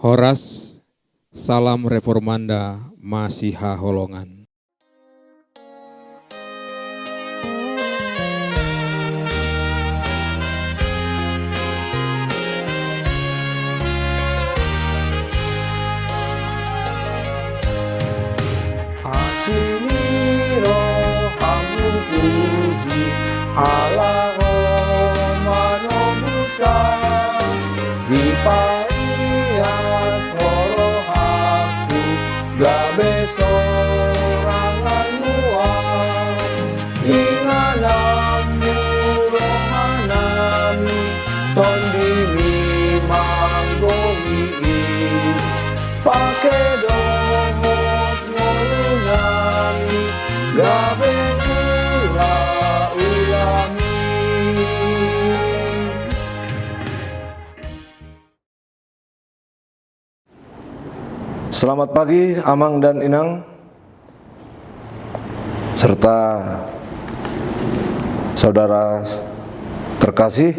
Horas, Salam Reformanda, Masiha Holongan. Hasiliro hamun puji Allah manobusa dipaias horohaku gabe sorangan muak inganamu rohanami tondimi manggomi pakedohot ngolunami gabe ulami. Selamat pagi Amang dan Inang serta saudara terkasih.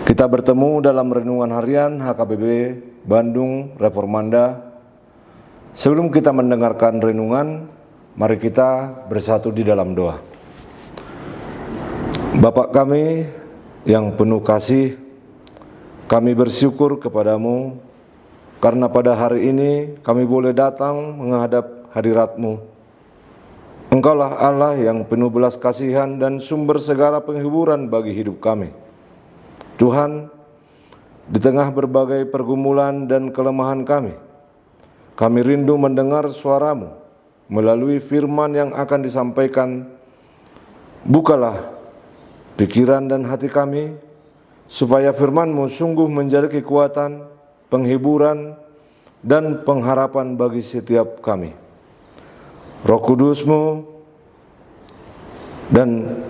Kita bertemu dalam renungan harian HKBP Bandung Reformanda. Sebelum kita mendengarkan renungan, mari kita bersatu di dalam doa. Bapa kami yang penuh kasih, kami bersyukur kepadamu karena pada hari ini kami boleh datang menghadap hadirat-Mu. Engkaulah Allah yang penuh belas kasihan dan sumber segala penghiburan bagi hidup kami. Tuhan, di tengah berbagai pergumulan dan kelemahan kami rindu mendengar suara-Mu melalui firman yang akan disampaikan. Bukalah pikiran dan hati kami, supaya firman-Mu sungguh menjadi kekuatan, penghiburan, dan pengharapan bagi setiap kami. Roh Kudus-Mu dan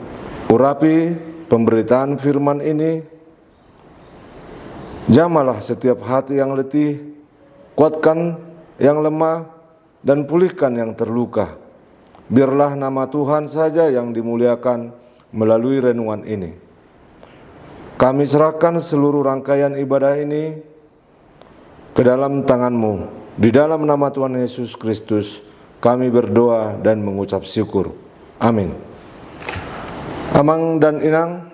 urapi pemberitaan firman ini. Jamalah setiap hati yang letih, kuatkan yang lemah, dan pulihkan yang terluka. Biarlah nama Tuhan saja yang dimuliakan melalui renungan ini. Kami serahkan seluruh rangkaian ibadah ini ke dalam tangan-Mu. Di dalam nama Tuhan Yesus Kristus kami berdoa dan mengucap syukur. Amin. Amang dan Inang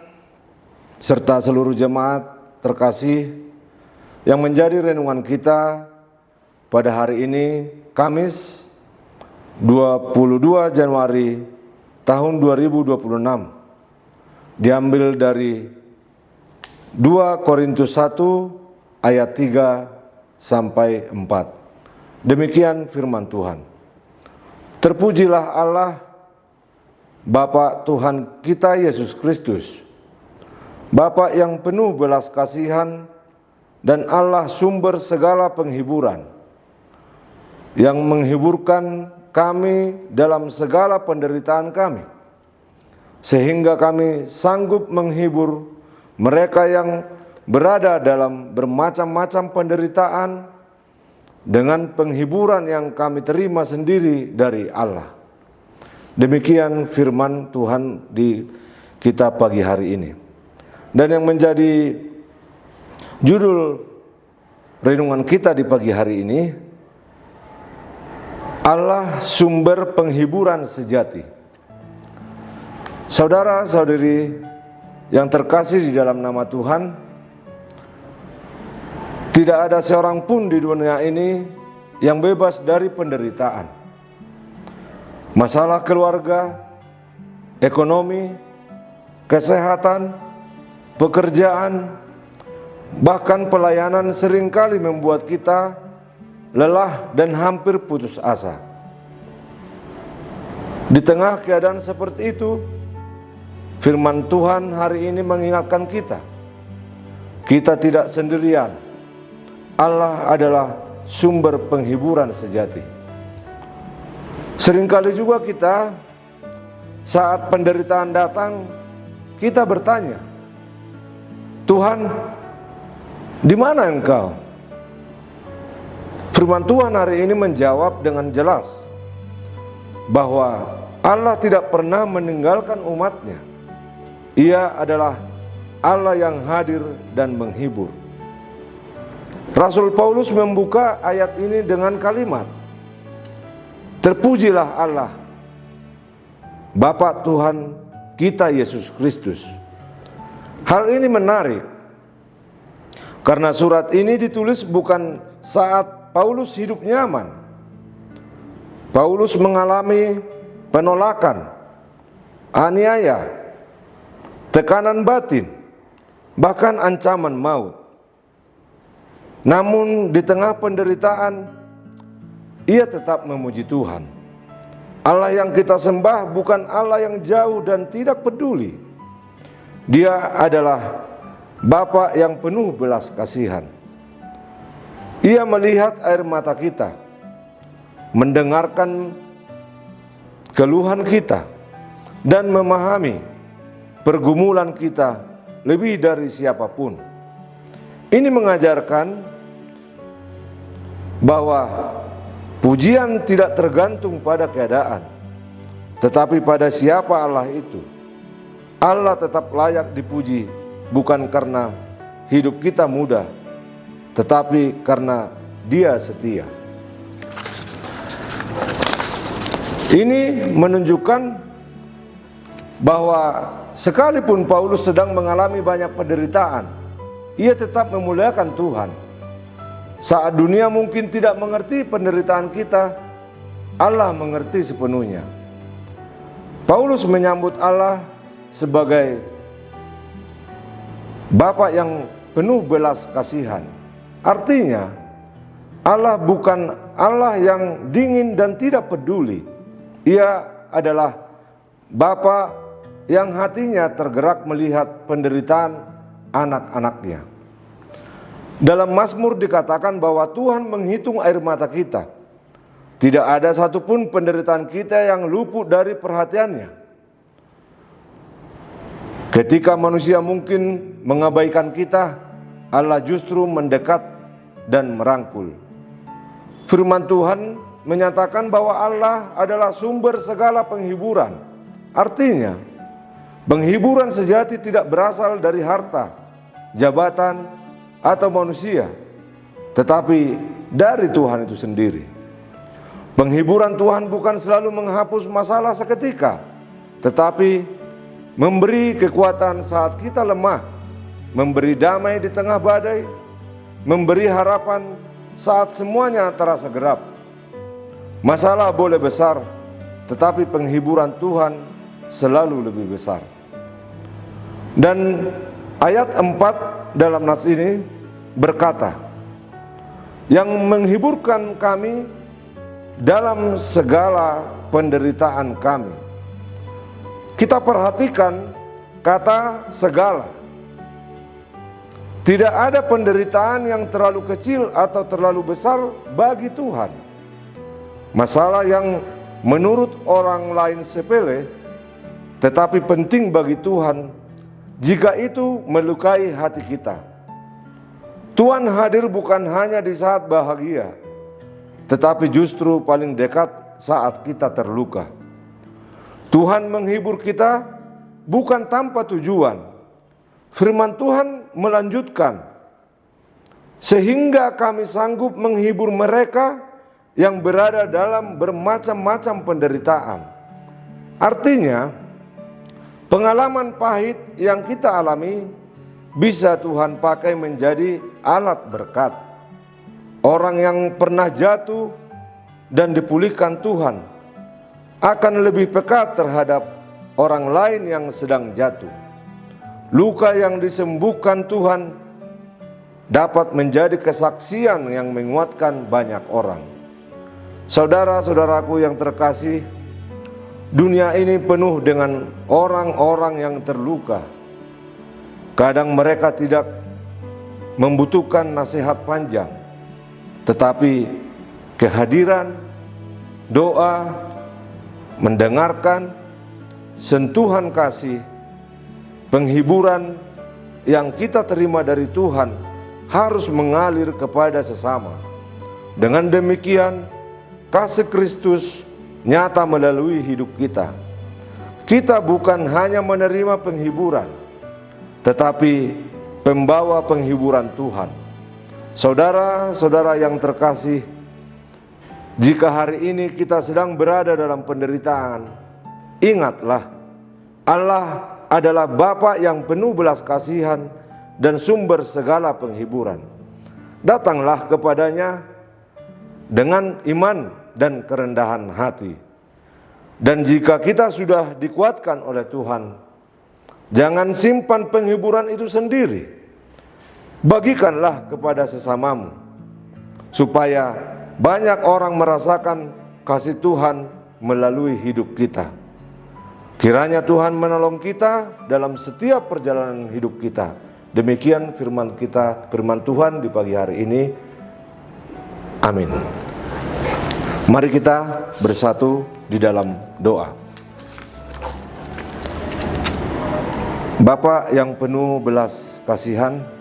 serta seluruh jemaat terkasih yang menjadi renungan kita pada hari ini, Kamis 22 Januari tahun 2026, diambil dari 2 Korintus 1 ayat 3 sampai 4. Demikian firman Tuhan. Terpujilah Allah Bapa Tuhan kita Yesus Kristus, Bapa yang penuh belas kasihan dan Allah sumber segala penghiburan, yang menghiburkan kami dalam segala penderitaan kami, sehingga kami sanggup menghibur mereka yang berada dalam bermacam-macam penderitaan dengan penghiburan yang kami terima sendiri dari Allah. Demikian firman Tuhan di kita pagi hari ini. Dan yang menjadi judul renungan kita di pagi hari ini, Allah sumber penghiburan sejati. Saudara-saudari yang terkasih di dalam nama Tuhan, tidak ada seorang pun di dunia ini yang bebas dari penderitaan. Masalah keluarga, ekonomi, kesehatan, pekerjaan, bahkan pelayanan seringkali membuat kita lelah dan hampir putus asa. Di tengah keadaan seperti itu, firman Tuhan hari ini mengingatkan kita tidak sendirian. Allah adalah sumber penghiburan sejati. Seringkali juga kita saat penderitaan datang, kita bertanya, Tuhan, di mana Engkau? Firman Tuhan hari ini menjawab dengan jelas bahwa Allah tidak pernah meninggalkan umatnya. Ia adalah Allah yang hadir dan menghibur. Rasul Paulus membuka ayat ini dengan kalimat, "Terpujilah Allah, Bapa Tuhan kita Yesus Kristus." Hal ini menarik karena surat ini ditulis bukan saat Paulus hidup nyaman. Paulus mengalami penolakan, aniaya, tekanan batin, bahkan ancaman maut. Namun di tengah penderitaan, ia tetap memuji Tuhan. Allah yang kita sembah bukan Allah yang jauh dan tidak peduli. Dia adalah Bapa yang penuh belas kasihan. Ia melihat air mata kita, mendengarkan keluhan kita, dan memahami pergumulan kita lebih dari siapapun. Ini mengajarkan bahwa pujian tidak tergantung pada keadaan, tetapi pada siapa Allah itu. Allah tetap layak dipuji, bukan karena hidup kita mudah, tetapi karena Dia setia. Ini menunjukkan bahwa sekalipun Paulus sedang mengalami banyak penderitaan, ia tetap memuliakan Tuhan. Saat dunia mungkin tidak mengerti penderitaan kita, Allah mengerti sepenuhnya. Paulus menyambut Allah sebagai Bapa yang penuh belas kasihan. Artinya, Allah bukan Allah yang dingin dan tidak peduli. Ia adalah Bapa yang hatinya tergerak melihat penderitaan anak-anaknya. Dalam Mazmur dikatakan bahwa Tuhan menghitung air mata kita. Tidak ada satupun penderitaan kita yang luput dari perhatiannya. Ketika manusia mungkin mengabaikan kita, Allah justru mendekat dan merangkul. Firman Tuhan menyatakan bahwa Allah adalah sumber segala penghiburan. Artinya, penghiburan sejati tidak berasal dari harta, jabatan, atau manusia, tetapi dari Tuhan itu sendiri. Penghiburan Tuhan bukan selalu menghapus masalah seketika, tetapi memberi kekuatan saat kita lemah, memberi damai di tengah badai, memberi harapan saat semuanya terasa gelap. Masalah boleh besar, tetapi penghiburan Tuhan selalu lebih besar. Dan ayat 4 dalam nas ini berkata, yang menghiburkan kami dalam segala penderitaan kami. Kita perhatikan kata segala. Tidak ada penderitaan yang terlalu kecil atau terlalu besar bagi Tuhan. Masalah yang menurut orang lain sepele, tetapi penting bagi Tuhan jika itu melukai hati kita. Tuhan hadir bukan hanya di saat bahagia, tetapi justru paling dekat saat kita terluka. Tuhan menghibur kita bukan tanpa tujuan. Firman Tuhan melanjutkan, sehingga kami sanggup menghibur mereka yang berada dalam bermacam-macam penderitaan. Artinya, pengalaman pahit yang kita alami bisa Tuhan pakai menjadi alat berkat. Orang yang pernah jatuh dan dipulihkan Tuhan akan lebih peka terhadap orang lain yang sedang jatuh. Luka yang disembuhkan Tuhan dapat menjadi kesaksian yang menguatkan banyak orang. Saudara-saudaraku yang terkasih, dunia ini penuh dengan orang-orang yang terluka. Kadang mereka tidak membutuhkan nasihat panjang, tetapi kehadiran, doa, mendengarkan, sentuhan kasih, penghiburan yang kita terima dari Tuhan harus mengalir kepada sesama. Dengan demikian, kasih Kristus nyata melalui hidup kita. Kita bukan hanya menerima penghiburan, tetapi pembawa penghiburan Tuhan. Saudara-saudara yang terkasih, jika hari ini kita sedang berada dalam penderitaan, ingatlah Allah adalah Bapa yang penuh belas kasihan dan sumber segala penghiburan. Datanglah kepadanya dengan iman dan kerendahan hati. Dan jika kita sudah dikuatkan oleh Tuhan, jangan simpan penghiburan itu sendiri. Bagikanlah kepada sesamamu, supaya banyak orang merasakan kasih Tuhan melalui hidup kita. Kiranya Tuhan menolong kita dalam setiap perjalanan hidup kita. Demikian firman Tuhan di pagi hari ini. Amin. Mari kita bersatu di dalam doa. Bapa yang penuh belas kasihan,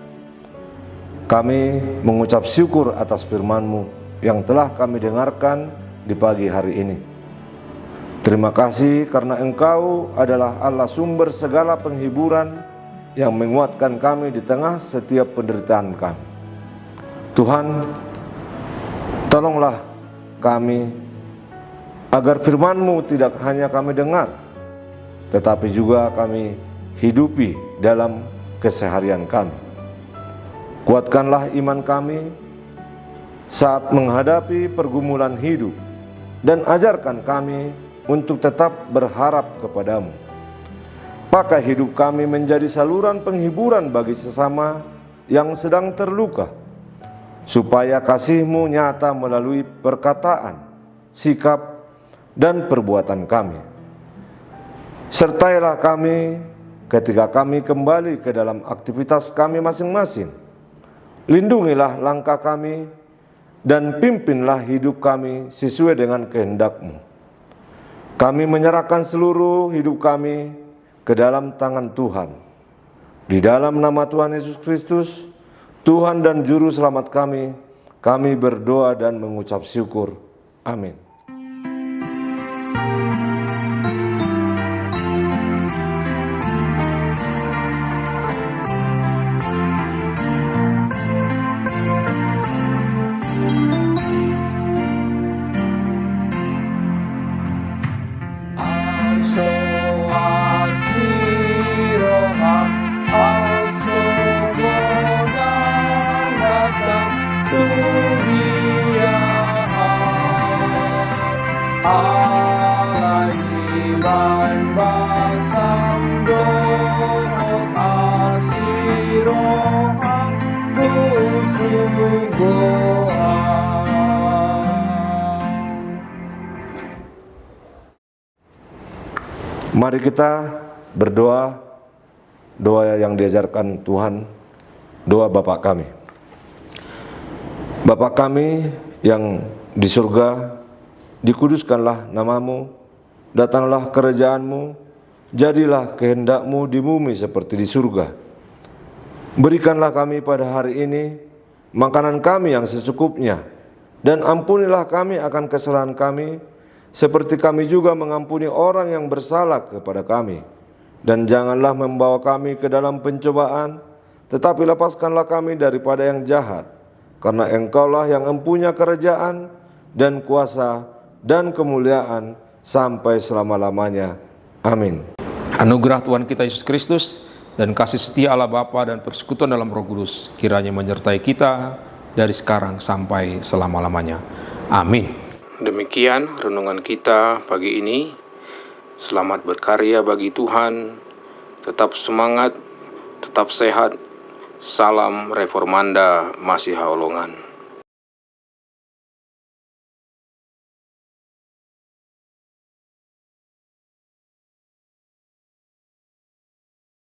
kami mengucap syukur atas firman-Mu yang telah kami dengarkan di pagi hari ini. Terima kasih karena Engkau adalah Allah sumber segala penghiburan yang menguatkan kami di tengah setiap penderitaan kami. Tuhan, tolonglah kami agar firman-Mu tidak hanya kami dengar, tetapi juga kami hidupi dalam keseharian kami. Kuatkanlah iman kami saat menghadapi pergumulan hidup, dan ajarkan kami untuk tetap berharap kepadamu. Pakai hidup kami menjadi saluran penghiburan bagi sesama yang sedang terluka, supaya kasih-Mu nyata melalui perkataan, sikap, dan perbuatan kami. Sertailah kami ketika kami kembali ke dalam aktivitas kami masing-masing. Lindungilah langkah kami dan pimpinlah hidup kami sesuai dengan kehendak-Mu. Kami menyerahkan seluruh hidup kami ke dalam tangan Tuhan. Di dalam nama Tuhan Yesus Kristus, Tuhan dan Juru Selamat kami berdoa dan mengucap syukur. Amin. Mari kita berdoa, doa yang diajarkan Tuhan, doa Bapa kami. Bapa kami yang di surga, dikuduskanlah nama-Mu, datanglah kerajaan-Mu, jadilah kehendak-Mu di bumi seperti di surga. Berikanlah kami pada hari ini makanan kami yang secukupnya, dan ampunilah kami akan kesalahan kami, seperti kami juga mengampuni orang yang bersalah kepada kami. Dan janganlah membawa kami ke dalam pencobaan, tetapi lepaskanlah kami daripada yang jahat. Karena Engkaulah yang empunya kerajaan dan kuasa dan kemuliaan sampai selama-lamanya. Amin. Anugerah Tuhan kita Yesus Kristus dan kasih setia Allah Bapa dan persekutuan dalam Roh Kudus kiranya menyertai kita dari sekarang sampai selama-lamanya. Amin. Demikian renungan kita pagi ini. Selamat berkarya bagi Tuhan. Tetap semangat, tetap sehat. Salam Reformanda Masiha Holongan.